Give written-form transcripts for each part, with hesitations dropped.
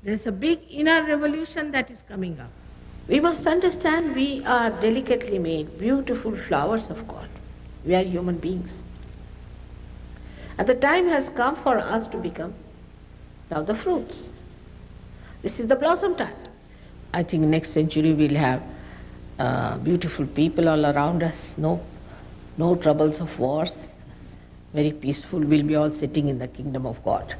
There's a big inner revolution that is coming up. We must understand we are delicately made, beautiful flowers of God. We are human beings. And the time has come for us to become now the fruits. This is the blossom time. I think next century we'll have beautiful people all around us, no troubles of wars, very peaceful. We'll be all sitting in the kingdom of God.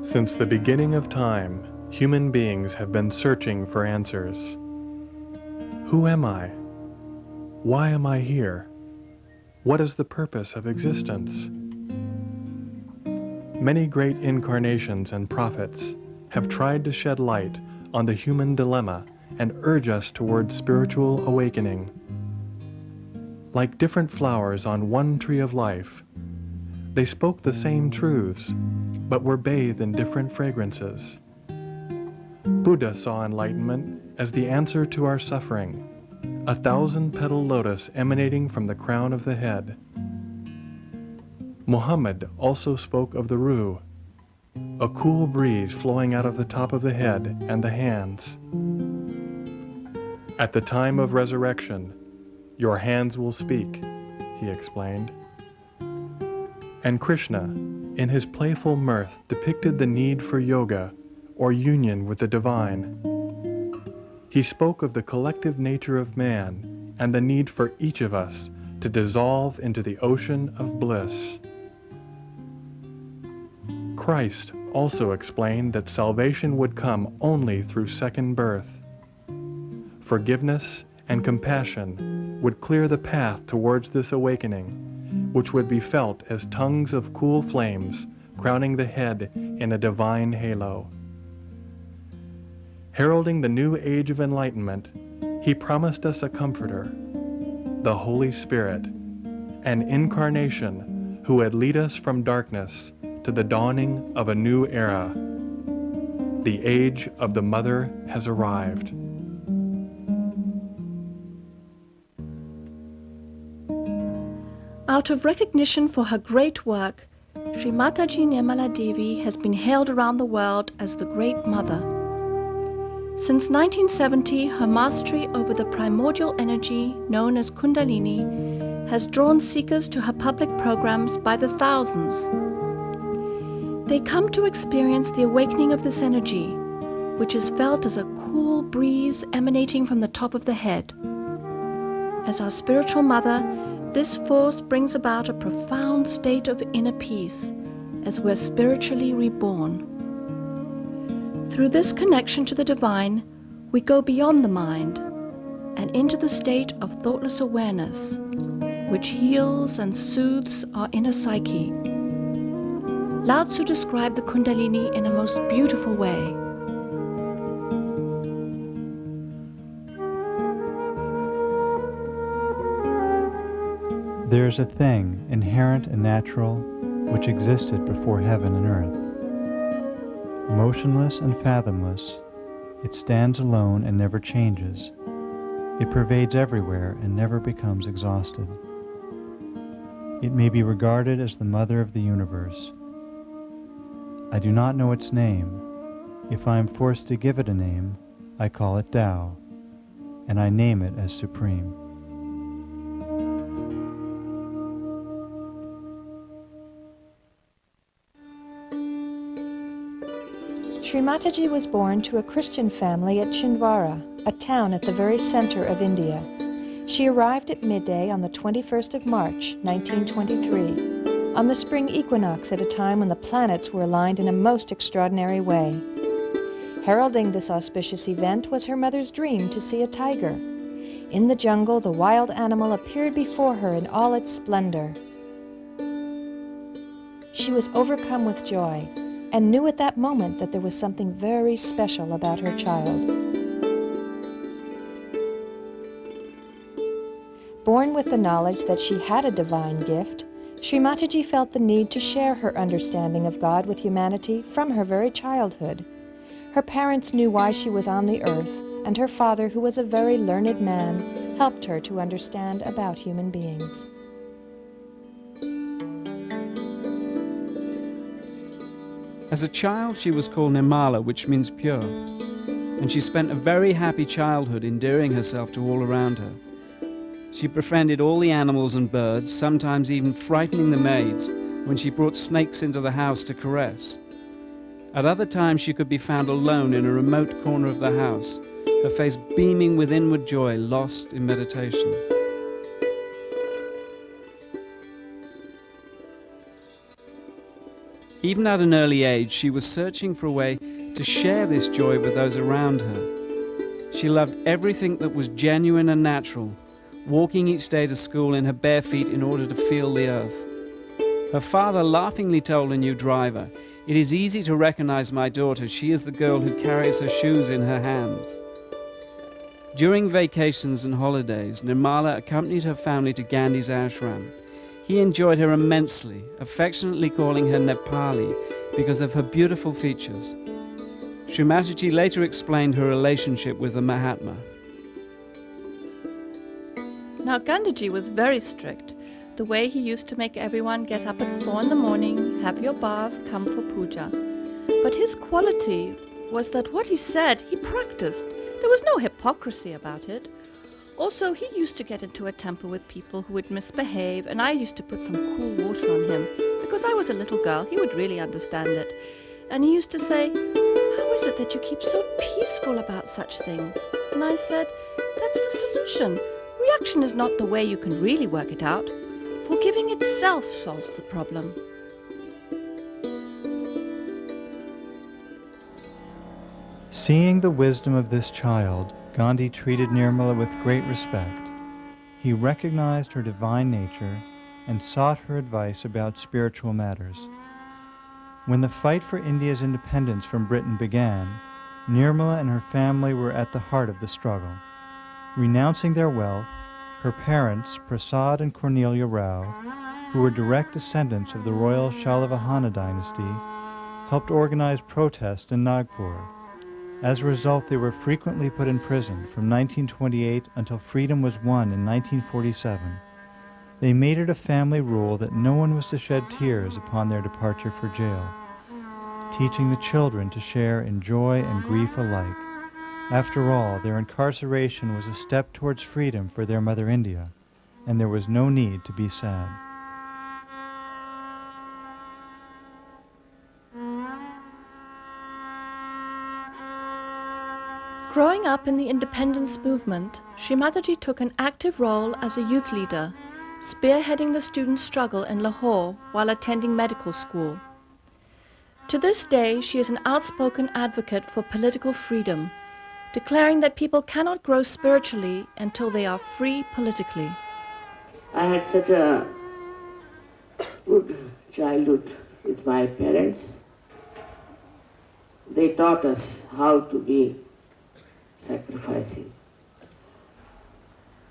Since the beginning of time, human beings have been searching for answers. Who am I? Why am I here? What is the purpose of existence? Many great incarnations and prophets have tried to shed light on the human dilemma and urge us towards spiritual awakening. Like different flowers on one tree of life, they spoke the same truths, but were bathed in different fragrances. Buddha saw enlightenment as the answer to our suffering, a 1,000-petal lotus emanating from the crown of the head. Muhammad also spoke of the Ruh, a cool breeze flowing out of the top of the head and the hands. At the time of resurrection, your hands will speak, he explained. And Krishna, in his playful mirth, depicted the need for yoga, or union with the divine. He spoke of the collective nature of man and the need for each of us to dissolve into the ocean of bliss. Christ also explained that salvation would come only through second birth. Forgiveness and compassion would clear the path towards this awakening, which would be felt as tongues of cool flames crowning the head in a divine halo. Heralding the new age of enlightenment, he promised us a comforter, the Holy Spirit, an incarnation who would lead us from darkness to the dawning of a new era. The age of the Mother has arrived. Out of recognition for her great work, Sri Mataji Nirmala Devi has been hailed around the world as the Great Mother. Since 1970, her mastery over the primordial energy known as Kundalini has drawn seekers to her public programs by the thousands. They come to experience the awakening of this energy, which is felt as a cool breeze emanating from the top of the head. As our spiritual mother, this force brings about a profound state of inner peace as we're spiritually reborn. Through this connection to the divine, we go beyond the mind and into the state of thoughtless awareness, which heals and soothes our inner psyche. Lao Tzu described the Kundalini in a most beautiful way. There is a thing, inherent and natural, which existed before heaven and earth. Motionless and fathomless, it stands alone and never changes. It pervades everywhere and never becomes exhausted. It may be regarded as the mother of the universe. I do not know its name. If I am forced to give it a name, I call it Tao, and I name it as supreme. Sri Mataji was born to a Christian family at Chhindwara, a town at the very center of India. She arrived at midday on the 21st of March, 1923, on the spring equinox at a time when the planets were aligned in a most extraordinary way. Heralding this auspicious event was her mother's dream to see a tiger. In the jungle, the wild animal appeared before her in all its splendor. She was overcome with joy and knew at that moment that there was something very special about her child. Born with the knowledge that she had a divine gift, Sri Mataji felt the need to share her understanding of God with humanity from her very childhood. Her parents knew why she was on the earth, and her father, who was a very learned man, helped her to understand about human beings. As a child, she was called Nirmala, which means pure, and she spent a very happy childhood endearing herself to all around her. She befriended all the animals and birds, sometimes even frightening the maids when she brought snakes into the house to caress. At other times, she could be found alone in a remote corner of the house, her face beaming with inward joy, lost in meditation. Even at an early age, she was searching for a way to share this joy with those around her. She loved everything that was genuine and natural, walking each day to school in her bare feet in order to feel the earth. Her father laughingly told a new driver, "It is easy to recognize my daughter. She is the girl who carries her shoes in her hands." During vacations and holidays, Nirmala accompanied her family to Gandhi's ashram. He enjoyed her immensely, affectionately calling her Nepali because of her beautiful features. Sri Mataji later explained her relationship with the Mahatma. Now Gandhiji was very strict. The way he used to make everyone get up at 4 in the morning, have your bath, come for puja. But his quality was that what he said, he practiced. There was no hypocrisy about it. Also, he used to get into a temper with people who would misbehave, and I used to put some cool water on him. Because I was a little girl, he would really understand it. And he used to say, "How is it that you keep so peaceful about such things?" And I said, "That's the solution. Reaction is not the way you can really work it out. Forgiving itself solves the problem." Seeing the wisdom of this child, Gandhi treated Nirmala with great respect. He recognized her divine nature and sought her advice about spiritual matters. When the fight for India's independence from Britain began, Nirmala and her family were at the heart of the struggle. Renouncing their wealth, her parents, Prasad and Cornelia Rao, who were direct descendants of the royal Shalavahana dynasty, helped organize protests in Nagpur. As a result, they were frequently put in prison from 1928 until freedom was won in 1947. They made it a family rule that no one was to shed tears upon their departure for jail, teaching the children to share in joy and grief alike. After all, their incarceration was a step towards freedom for their mother India, and there was no need to be sad. Growing up in the independence movement, Sri Mataji took an active role as a youth leader, spearheading the student struggle in Lahore while attending medical school. To this day, she is an outspoken advocate for political freedom, declaring that people cannot grow spiritually until they are free politically. I had such a good childhood with my parents. They taught us how to be sacrificing.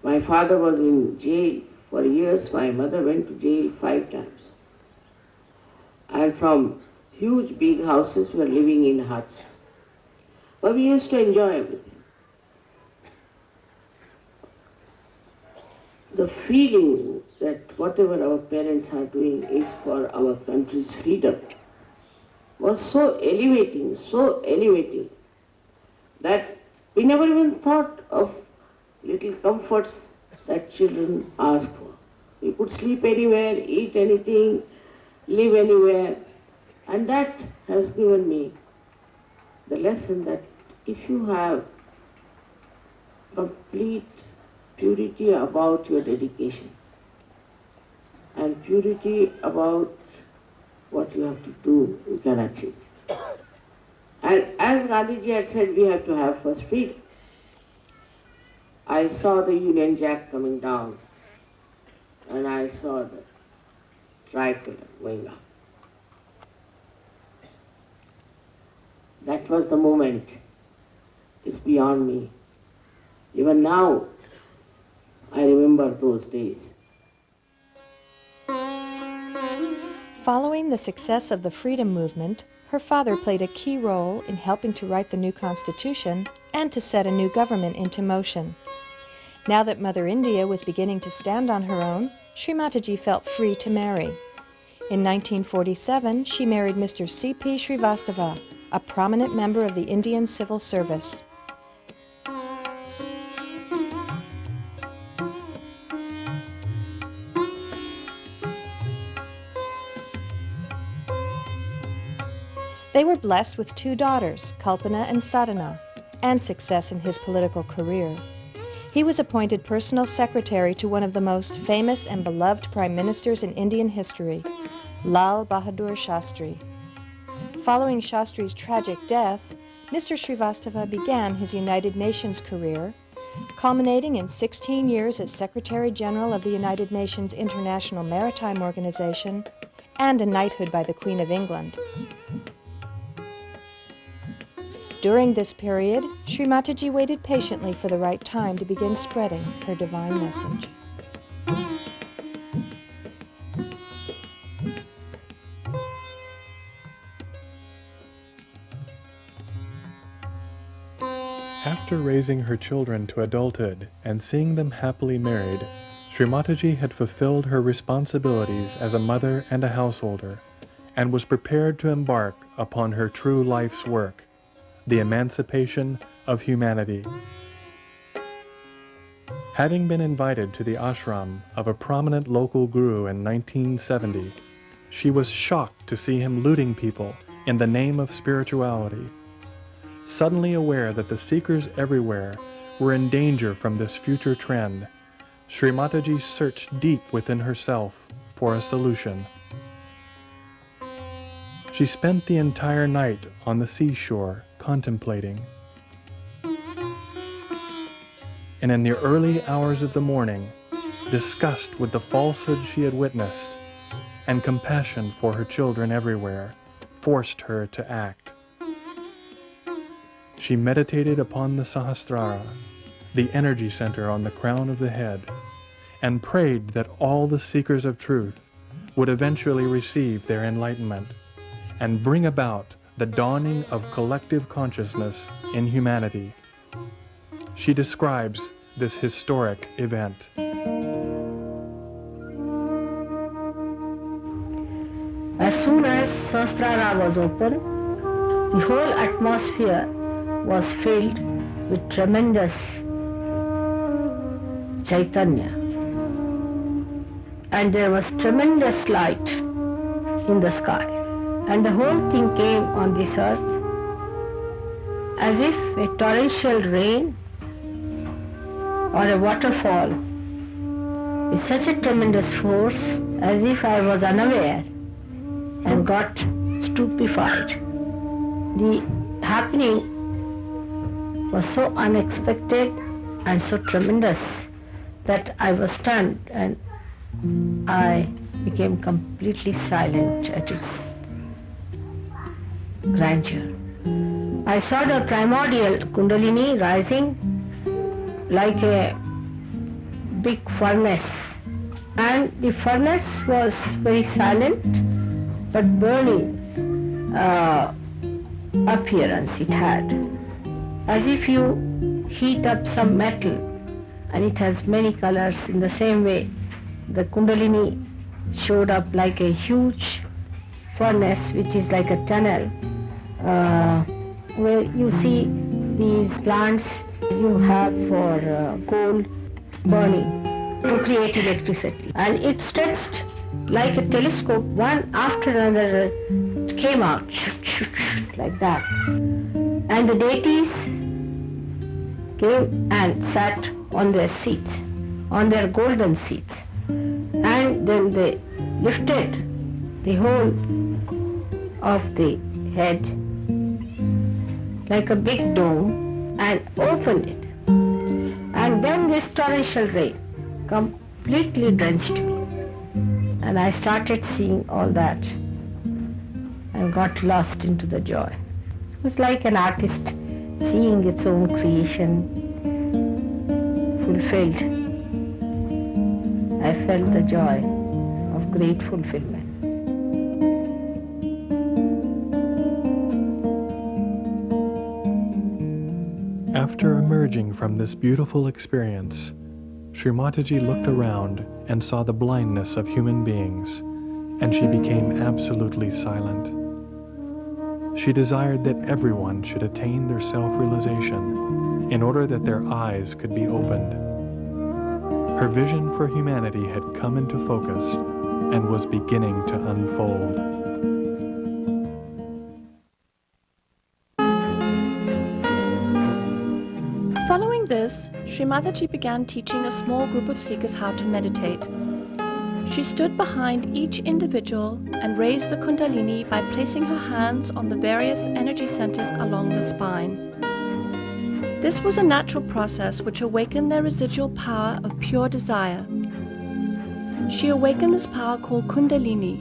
My father was in jail for years. My mother went to jail 5 times. And from huge big houses, we were living in huts. But we used to enjoy everything. The feeling that whatever our parents are doing is for our country's freedom was so elevating, that we never even thought of little comforts that children ask for. We could sleep anywhere, eat anything, live anywhere, and that has given me the lesson that if you have complete purity about your dedication and purity about what you have to do, you can achieve. And as Gandhiji had said, we have to have first freedom. I saw the Union Jack coming down, and I saw the tricolor going up. That was the moment. It's beyond me. Even now, I remember those days. Following the success of the freedom movement, her father played a key role in helping to write the new constitution and to set a new government into motion. Now that Mother India was beginning to stand on her own, Sri Mataji felt free to marry. In 1947, she married Mr. C.P. Srivastava, a prominent member of the Indian Civil Service. They were blessed with 2 daughters, Kalpana and Sadhana, and success in his political career. He was appointed personal secretary to one of the most famous and beloved prime ministers in Indian history, Lal Bahadur Shastri. Following Shastri's tragic death, Mr. Srivastava began his United Nations career, culminating in 16 years as Secretary General of the United Nations International Maritime Organization and a knighthood by the Queen of England. During this period, Sri Mataji waited patiently for the right time to begin spreading her divine message. After raising her children to adulthood and seeing them happily married, Sri Mataji had fulfilled her responsibilities as a mother and a householder, and was prepared to embark upon her true life's work, the emancipation of humanity. Having been invited to the ashram of a prominent local guru in 1970, she was shocked to see him looting people in the name of spirituality. Suddenly aware that the seekers everywhere were in danger from this future trend, Sri Mataji searched deep within herself for a solution. She spent the entire night on the seashore contemplating. And in the early hours of the morning, disgust with the falsehood she had witnessed and compassion for her children everywhere forced her to act. She meditated upon the Sahasrara, the energy center on the crown of the head, and prayed that all the seekers of truth would eventually receive their enlightenment and bring about the dawning of collective consciousness in humanity. She describes this historic event. As soon as Sahasrara was open, the whole atmosphere was filled with tremendous Chaitanya. And there was tremendous light in the sky. And the whole thing came on this earth as if a torrential rain or a waterfall with such a tremendous force, as if I was unaware and got stupefied. The happening was so unexpected and so tremendous that I was stunned and I became completely silent at its grandeur. I saw the primordial Kundalini rising like a big furnace, and the furnace was very silent but burning appearance it had, as if you heat up some metal and it has many colors. In the same way, the Kundalini showed up like a huge furnace which is like a tunnel where you see these plants you have for coal burning to create electricity, and it stretched like a telescope, one after another came out like that, and the deities came and sat on their seats, on their golden seats, and then they lifted the whole of the head like a big dome and opened it, and then this torrential rain completely drenched me, and I started seeing all that and got lost into the joy. It was like an artist seeing its own creation fulfilled. I felt the joy of great fulfillment. After emerging from this beautiful experience, Sri Mataji looked around and saw the blindness of human beings, and she became absolutely silent. She desired that everyone should attain their self-realization in order that their eyes could be opened. Her vision for humanity had come into focus and was beginning to unfold. Following this, Sri Mataji began teaching a small group of seekers how to meditate. She stood behind each individual and raised the Kundalini by placing her hands on the various energy centers along the spine. This was a natural process which awakened their residual power of pure desire. She awakened this power called Kundalini,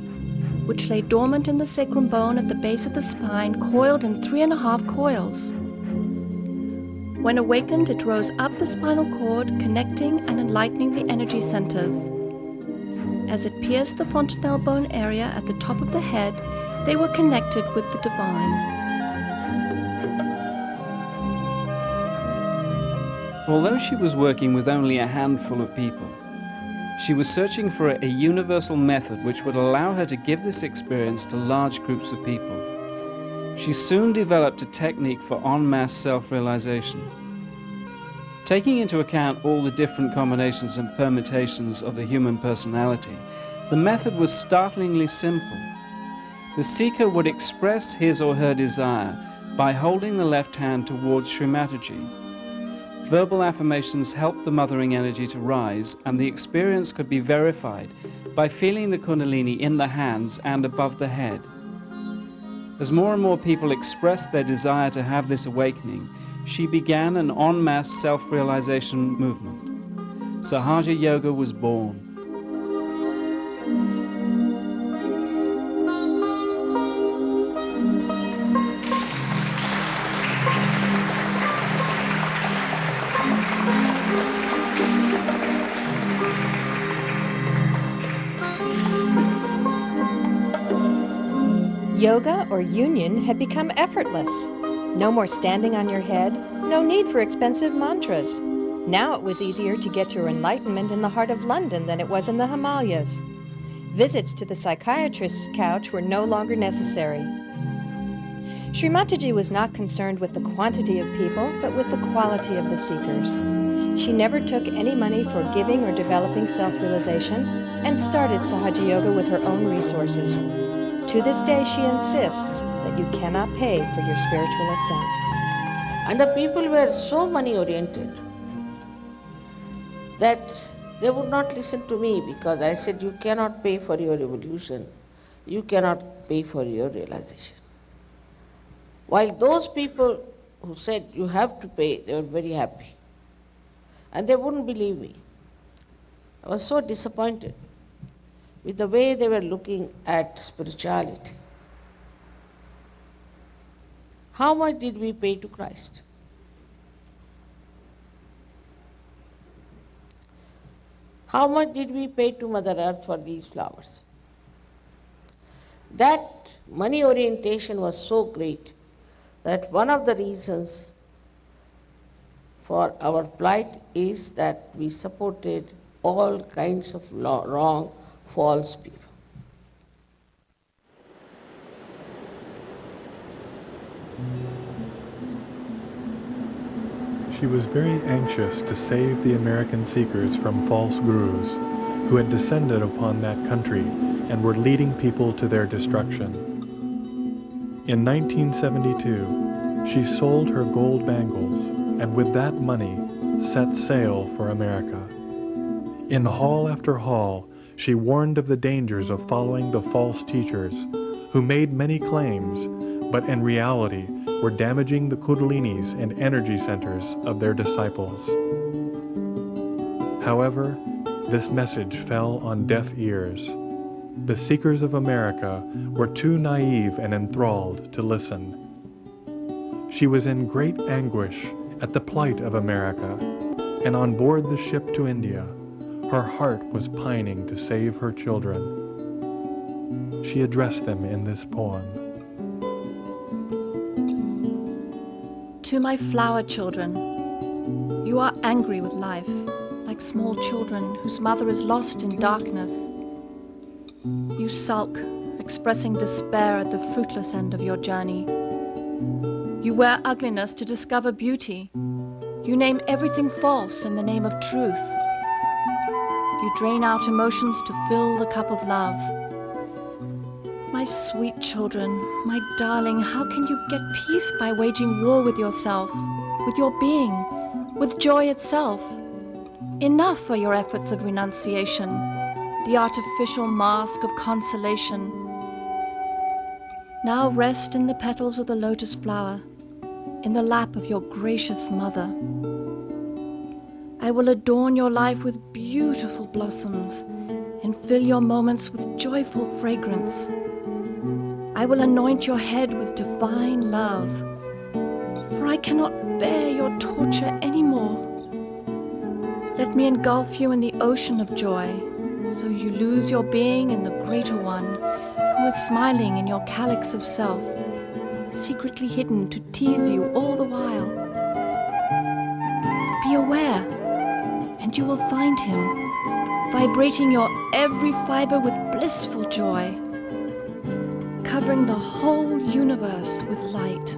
which lay dormant in the sacrum bone at the base of the spine, coiled in 3.5 coils. When awakened, it rose up the spinal cord, connecting and enlightening the energy centers. As it pierced the fontanelle bone area at the top of the head, they were connected with the divine. Although she was working with only a handful of people, she was searching for a universal method which would allow her to give this experience to large groups of people. She soon developed a technique for en masse self-realization. Taking into account all the different combinations and permutations of the human personality, the method was startlingly simple. The seeker would express his or her desire by holding the left hand towards Sri Mataji. Verbal affirmations helped the mothering energy to rise, and the experience could be verified by feeling the Kundalini in the hands and above the head. As more and more people expressed their desire to have this awakening, she began an en masse self-realization movement. Sahajya Yoga was born. Yoga, or union, had become effortless. No more standing on your head, no need for expensive mantras. Now it was easier to get your enlightenment in the heart of London than it was in the Himalayas. Visits to the psychiatrist's couch were no longer necessary. Sri Mataji was not concerned with the quantity of people, but with the quality of the seekers. She never took any money for giving or developing self-realization, and started Sahajya Yoga with her own resources. To this day, she insists that you cannot pay for your spiritual ascent. And the people were so money-oriented that they would not listen to me, because I said, you cannot pay for your evolution, you cannot pay for your realization. While those people who said you have to pay, they were very happy. And they wouldn't believe me. I was so disappointed with the way they were looking at spirituality. How much did we pay to Christ? How much did we pay to Mother Earth for these flowers? That money orientation was so great that one of the reasons for our plight is that we supported all kinds of wrong, false people. She was very anxious to save the American seekers from false gurus who had descended upon that country and were leading people to their destruction. In 1972, she sold her gold bangles and with that money set sail for America. In hall after hall, she warned of the dangers of following the false teachers who made many claims, but in reality were damaging the kundalinis and energy centers of their disciples. However, this message fell on deaf ears. The seekers of America were too naive and enthralled to listen. She was in great anguish at the plight of America, and on board the ship to India, her heart was pining to save her children. She addressed them in this poem. To my flower children, you are angry with life, like small children whose mother is lost in darkness. You sulk, expressing despair at the fruitless end of your journey. You wear ugliness to discover beauty. You name everything false in the name of truth. You drain out emotions to fill the cup of love. My sweet children, my darling, how can you get peace by waging war with yourself, with your being, with joy itself? Enough are your efforts of renunciation, the artificial mask of consolation. Now rest in the petals of the lotus flower, in the lap of your gracious mother. I will adorn your life with beautiful blossoms and fill your moments with joyful fragrance. I will anoint your head with divine love, for I cannot bear your torture anymore. Let me engulf you in the ocean of joy, so you lose your being in the greater one, who is smiling in your calyx of self, secretly hidden to tease you all the while. Be aware, and you will find him, vibrating your every fiber with blissful joy, covering the whole universe with light.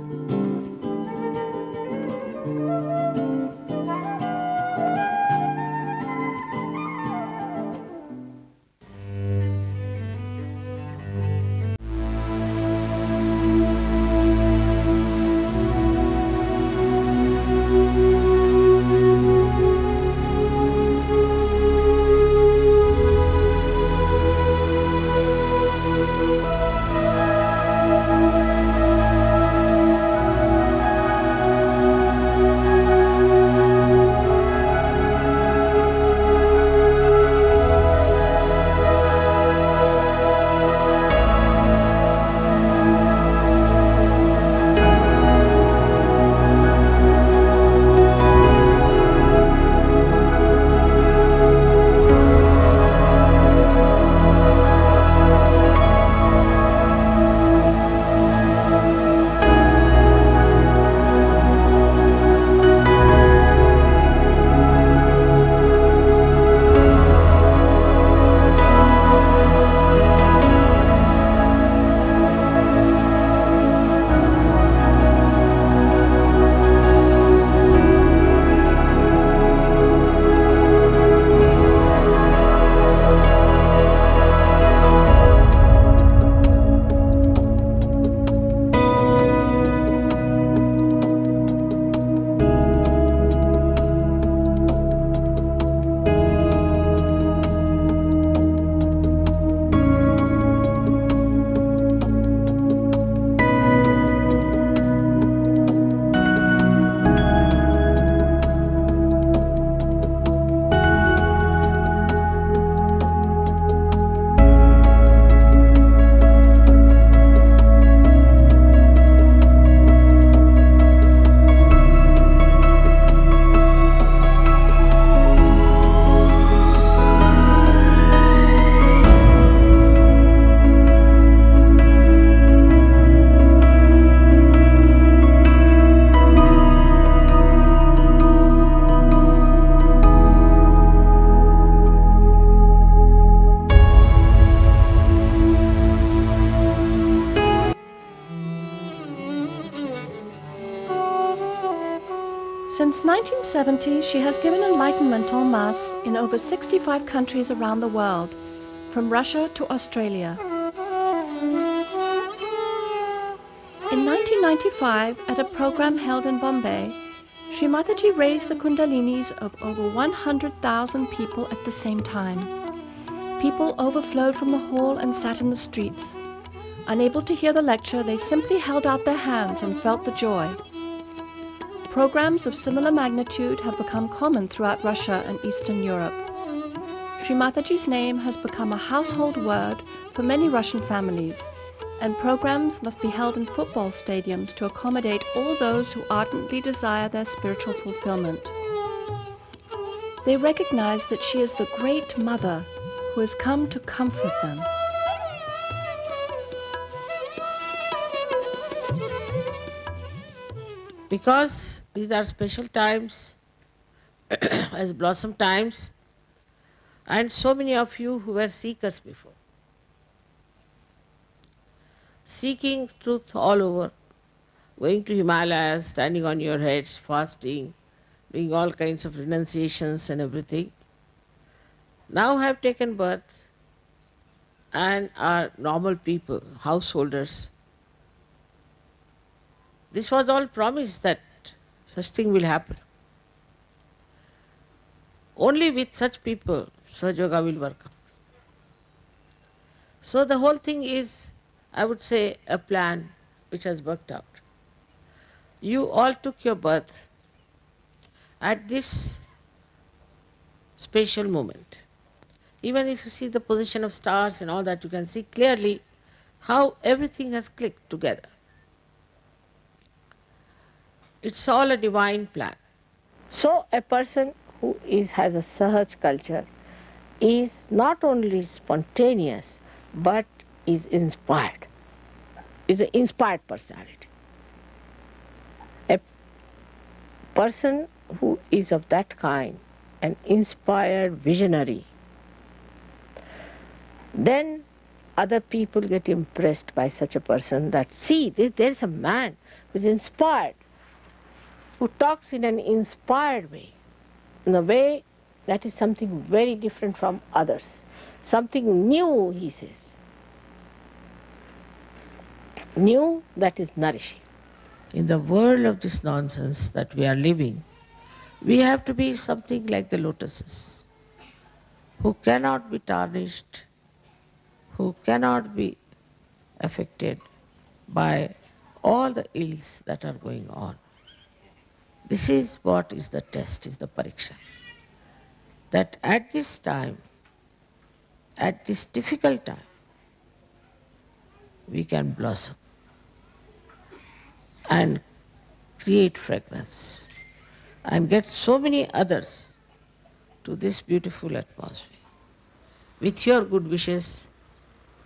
Since 1970, she has given enlightenment en masse in over 65 countries around the world, from Russia to Australia. In 1995, at a program held in Bombay, Sri Mataji raised the kundalinis of over 100,000 people at the same time. People overflowed from the hall and sat in the streets. Unable to hear the lecture, they simply held out their hands and felt the joy. Programs of similar magnitude have become common throughout Russia and Eastern Europe. Sri Mataji's name has become a household word for many Russian families, and programs must be held in football stadiums to accommodate all those who ardently desire their spiritual fulfillment. They recognize that she is the great mother who has come to comfort them. Because these are special times, as blossom times, and so many of you who were seekers before, seeking truth all over, going to Himalayas, standing on your heads, fasting, doing all kinds of renunciations and everything, now have taken birth and are normal people, householders. This was all promised that such thing will happen. Only with such people, Sahaja Yoga will work out. So the whole thing is, I would say, a plan which has worked out. You all took your birth at this special moment. Even if you see the position of stars and all that, you can see clearly how everything has clicked together. It's all a divine plan. So a person who has a Sahaj culture is not only spontaneous, but is inspired, is an inspired personality. A person who is of that kind, an inspired visionary, then other people get impressed by such a person that, see, there is a man who is inspired, who talks in an inspired way, in a way that is something very different from others, something new, he says, new that is nourishing. In the world of this nonsense that we are living, we have to be something like the lotuses, who cannot be tarnished, who cannot be affected by all the ills that are going on. This is what is the test, is the pariksha. That at this time, at this difficult time, we can blossom and create fragrance and get so many others to this beautiful atmosphere. With your good wishes,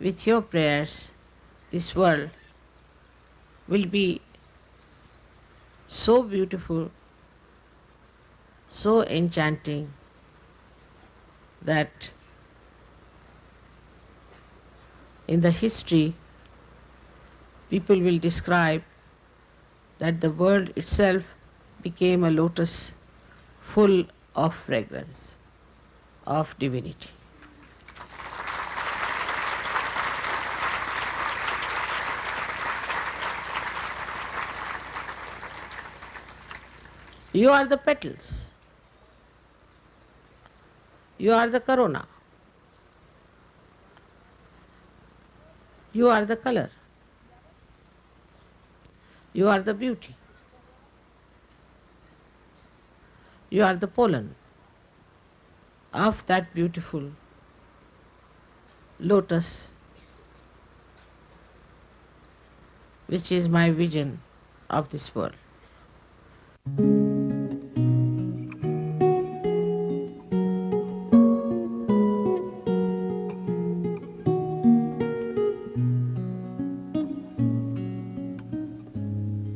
with your prayers, this world will be so beautiful, so enchanting, that in the history people will describe that the world itself became a lotus full of fragrance, of divinity. You are the petals. You are the corona. You are the color. You are the beauty. You are the pollen of that beautiful lotus, which is my vision of this world.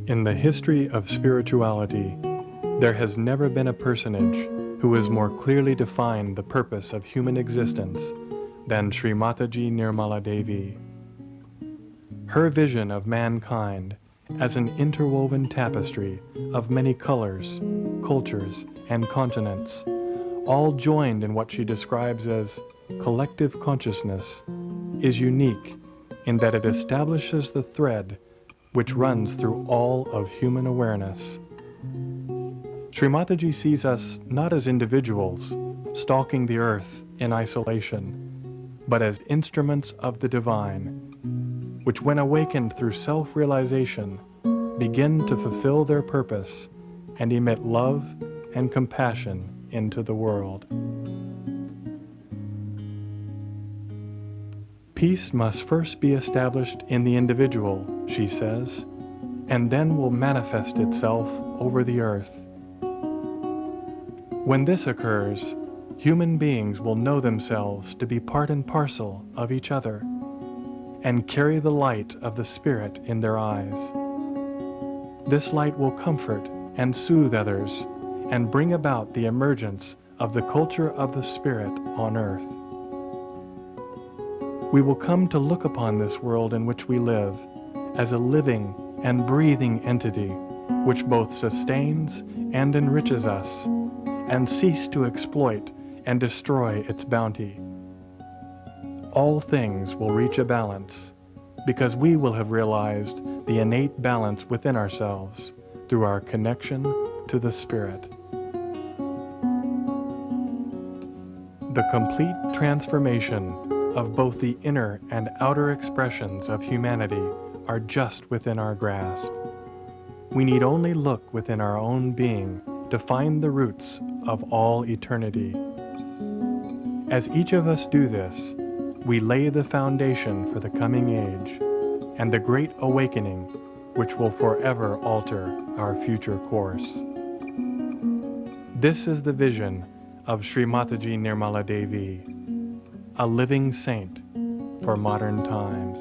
In the history of spirituality, there has never been a personage who has more clearly defined the purpose of human existence than Sri Mataji Nirmala Devi. Her vision of mankind as an interwoven tapestry of many colors, cultures, and continents, all joined in what she describes as collective consciousness, is unique in that it establishes the thread which runs through all of human awareness. Sri Mataji sees us not as individuals stalking the earth in isolation, but as instruments of the divine, which when awakened through self-realization, begin to fulfill their purpose and emit love and compassion into the world. Peace must first be established in the individual, she says, and then will manifest itself over the earth. When this occurs, human beings will know themselves to be part and parcel of each other and carry the light of the Spirit in their eyes. this light will comfort and soothe others and bring about the emergence of the culture of the Spirit on earth. We will come to look upon this world in which we live as a living and breathing entity which both sustains and enriches us, and cease to exploit and destroy its bounty. All things will reach a balance because we will have realized the innate balance within ourselves through our connection to the Spirit. The complete transformation of both the inner and outer expressions of humanity are just within our grasp. We need only look within our own being to find the roots of all eternity. As each of us do this, we lay the foundation for the coming age and the great awakening which will forever alter our future course. This is the vision of Sri Mataji Nirmala Devi, a living saint for modern times.